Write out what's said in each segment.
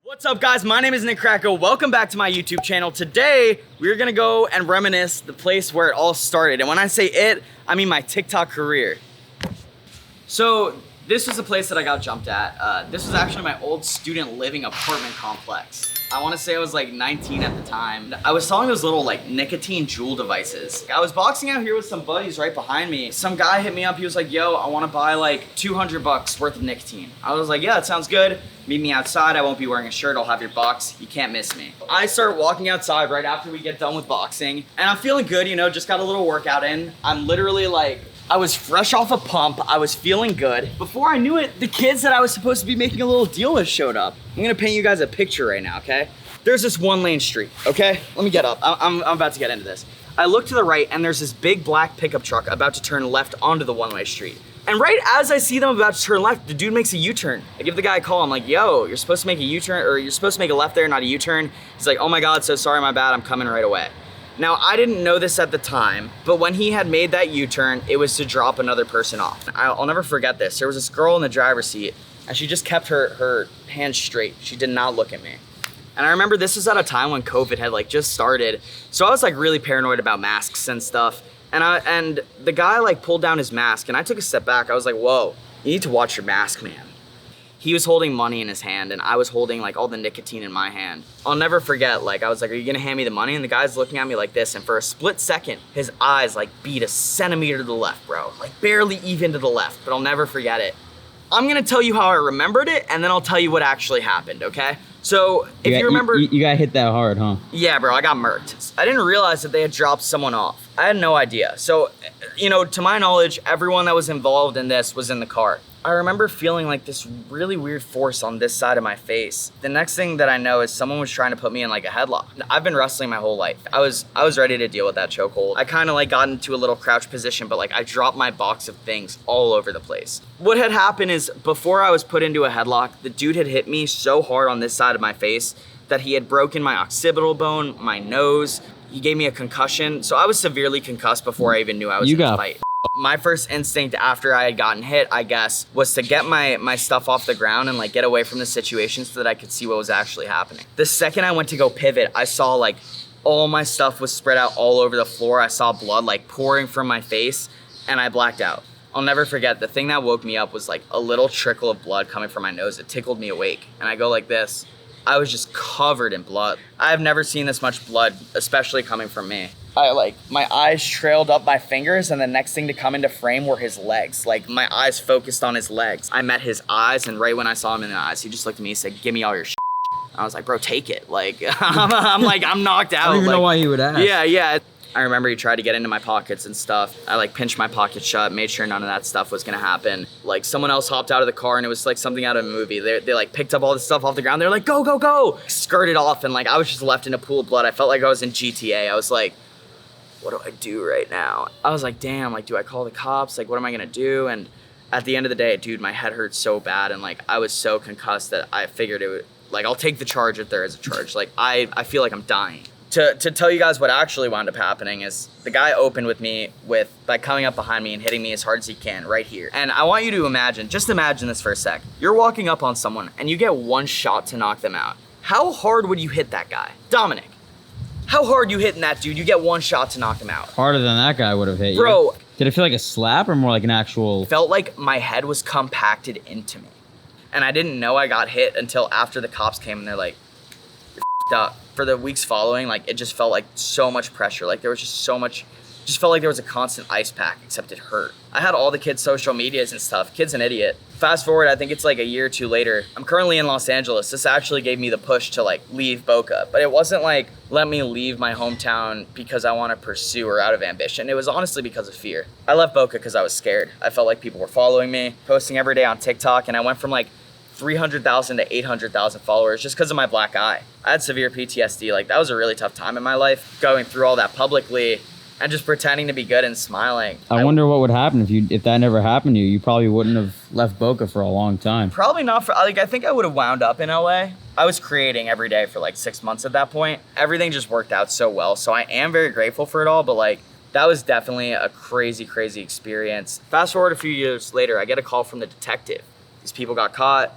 What's up guys, my name is Kratka. Welcome back to my YouTube channel. Today, we're gonna go and reminisce the place where it all started. And when I say it, I mean my TikTok career. So, this was the place that I got jumped at. This was actually my old student living apartment complex. I wanna say I was like 19 at the time. I was selling those little like nicotine jewel devices. I was boxing out here with some buddies right behind me. Some guy hit me up, he was like, yo, I wanna buy like 200 bucks worth of nicotine. I was like, yeah, that sounds good. Meet me outside, I won't be wearing a shirt, I'll have your box, you can't miss me. I start walking outside right after we get done with boxing, and I'm feeling good, you know, just got a little workout in. I'm literally like, I was fresh off a pump, I was feeling good. Before I knew it, the kids that I was supposed to be making a little deal with showed up. I'm gonna paint you guys a picture right now, okay? There's this one lane street, okay? Let me get up, I'm about to get into this. I look to the right and there's this big black pickup truck about to turn left onto the one-way street. And right as I see them about to turn left, the dude makes a U-turn. I give the guy a call, I'm like, yo, you're supposed to make a U-turn, or you're supposed to make a left there, not a U-turn. He's like, oh my God, so sorry, my bad, I'm coming right away. Now, I didn't know this at the time, but when he had made that U-turn, it was to drop another person off. I'll never forget this. There was this girl in the driver's seat, and she just kept her hands straight. She did not look at me. And I remember this was at a time when COVID had like just started, so I was like really paranoid about masks and stuff. And the guy like pulled down his mask and I took a step back. I was like, whoa, you need to watch your mask, man. He was holding money in his hand and I was holding like all the nicotine in my hand. I'll never forget, like I was like, are you gonna hand me the money? And the guy's looking at me like this, and for a split second, his eyes like beat a centimeter to the left, bro. Like barely even to the left, but I'll never forget it. I'm gonna tell you how I remembered it and then I'll tell you what actually happened, okay? So, if you remember- You got hit that hard, huh? Yeah, bro, I got murked. I didn't realize that they had dropped someone off. I had no idea. So, you know, to my knowledge, everyone that was involved in this was in the car. I remember feeling like this really weird force on this side of my face. The next thing that I know is someone was trying to put me in like a headlock. I've been wrestling my whole life. I was ready to deal with that chokehold. I kind of like got into a little crouch position, but like I dropped my box of things all over the place. What had happened is before I was put into a headlock, the dude had hit me so hard on this side of my face that he had broken my occipital bone, my nose. He gave me a concussion. So I was severely concussed before I even knew I was in a fight. My first instinct after I had gotten hit, I guess, was to get my stuff off the ground and like get away from the situation so that I could see what was actually happening. The second I went to go pivot, I saw like all my stuff was spread out all over the floor. I saw blood like pouring from my face and I blacked out. I'll never forget, the thing that woke me up was like a little trickle of blood coming from my nose. It tickled me awake. And I go like this. I was just covered in blood. I have never seen this much blood, especially coming from me. My eyes trailed up my fingers, and the next thing to come into frame were his legs. Like, my eyes focused on his legs. I met his eyes, and right when I saw him in the eyes, he just looked at me and said, give me all your shit. I was like, bro, take it. Like, I'm knocked out. I don't even know why he would ask. Yeah. I remember he tried to get into my pockets and stuff. I like pinched my pockets shut, made sure none of that stuff was gonna happen. Like someone else hopped out of the car and it was like something out of a movie. They like picked up all this stuff off the ground. They're like, go, go, go. Skirted off and like I was just left in a pool of blood. I felt like I was in GTA. I was like, what do I do right now? I was like, damn, like do I call the cops? Like what am I gonna do? And at the end of the day, dude, my head hurt so bad and like I was so concussed that I figured it would, like I'll take the charge if there is a charge. Like I feel like I'm dying. To tell you guys what actually wound up happening is the guy opened with me with like coming up behind me and hitting me as hard as he can right here. And I want you to imagine, just imagine this for a sec. You're walking up on someone and you get one shot to knock them out. How hard would you hit that guy? Dominic, how hard you hitting that dude? You get one shot to knock him out. Harder than that guy would have hit you. Bro. Did it feel like a slap or more like an actual? Felt like my head was compacted into me. And I didn't know I got hit until after the cops came and they're like, you're f***ed up. For the weeks following, like it just felt like so much pressure. Like there was just so much, just felt like there was a constant ice pack, except it hurt. I had all the kids' social medias and stuff. Kid's an idiot. Fast forward, I think it's like a year or two later. I'm currently in Los Angeles. This actually gave me the push to like leave Boca. But it wasn't like, let me leave my hometown because I want to pursue or out of ambition. It was honestly because of fear. I left Boca because I was scared. I felt like people were following me, posting every day on TikTok, and I went from like 300,000 to 800,000 followers just because of my black eye. I had severe PTSD. Like that was a really tough time in my life, going through all that publicly and just pretending to be good and smiling. I wonder what would happen if that never happened to you. You probably wouldn't have left Boca for a long time. Probably not for, like I think I would have wound up in LA. I was creating every day for like 6 months at that point. Everything just worked out so well. So I am very grateful for it all, but like that was definitely a crazy, crazy experience. Fast forward a few years later, I get a call from the detective. These people got caught.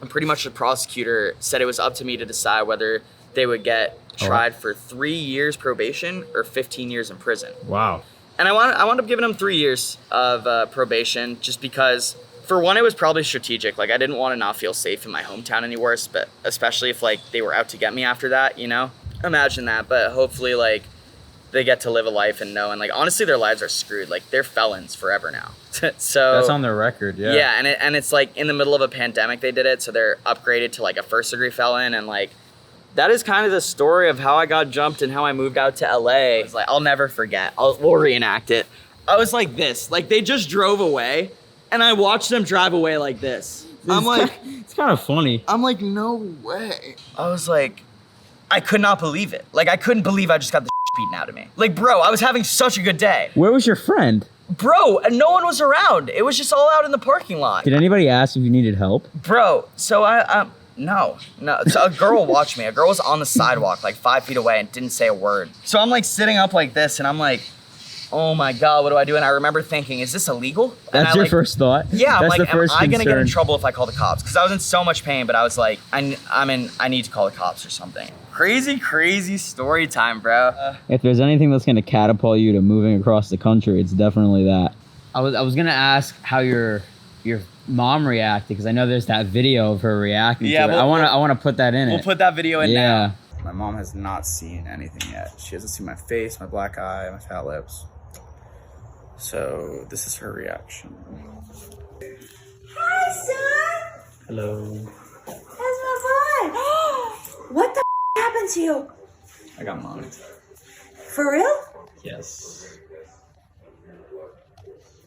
And pretty much the prosecutor said it was up to me to decide whether they would get tried for 3 years probation or 15 years in prison. Wow. And I wound up giving them 3 years of probation just because, for one, it was probably strategic. Like, I didn't want to not feel safe in my hometown anymore, but especially if, like, they were out to get me after that, you know? Imagine that, but hopefully, like, they get to live a life and know. And, like, honestly, their lives are screwed. Like, they're felons forever now. So that's on their record, yeah. Yeah, and it's, like, in the middle of a pandemic they did it, so they're upgraded to, like, a first-degree felon, and, like, that is kind of the story of how I got jumped and how I moved out to LA. It's like, I'll never forget. We'll reenact it. I was like this. Like, they just drove away, and I watched them drive away like this. I'm like... It's kind of funny. I'm like, no way. I was like, I could not believe it. Like, I couldn't believe I just got the beaten out of me. Like, bro, I was having such a good day. Where was your friend? Bro, and no one was around. It was just all out in the parking lot. Did anybody ask if you needed help? Bro, so no. So a girl watched me. A girl was on the sidewalk, like 5 feet away, and didn't say a word. So I'm like sitting up like this, and I'm like, oh my God, what do I do? And I remember thinking, is this illegal? That's your first thought? Yeah, I'm That's like, the first am I gonna get in concern. trouble if I call the cops? Because I was in so much pain, but I was like, I need to call the cops or something. Crazy story time, bro. If there's anything that's gonna catapult you to moving across the country, it's definitely that. I was gonna ask how your mom reacted, because I know there's that video of her reacting to it. I wanna put that in We'll put that video in now. My mom has not seen anything yet. She hasn't seen my face, my black eye, my fat lips. So this is her reaction. Hi, son. Hello. That's my boy. What the happened to you? I got mugged. For real? Yes.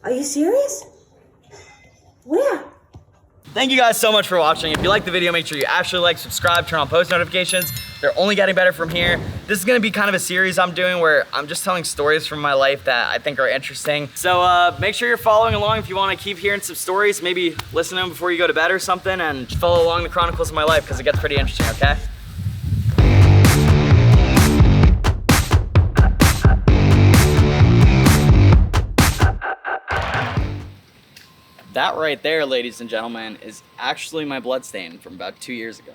Are you serious? Where? Thank you guys so much for watching. If you like the video, make sure you actually like, subscribe, turn on post notifications. They're only getting better from here. This is gonna be kind of a series I'm doing where I'm just telling stories from my life that I think are interesting. So make sure you're following along if you wanna keep hearing some stories. Maybe listen to them before you go to bed or something, and follow along the chronicles of my life, because it gets pretty interesting, okay? That right there, ladies and gentlemen, is actually my bloodstain from about 2 years ago.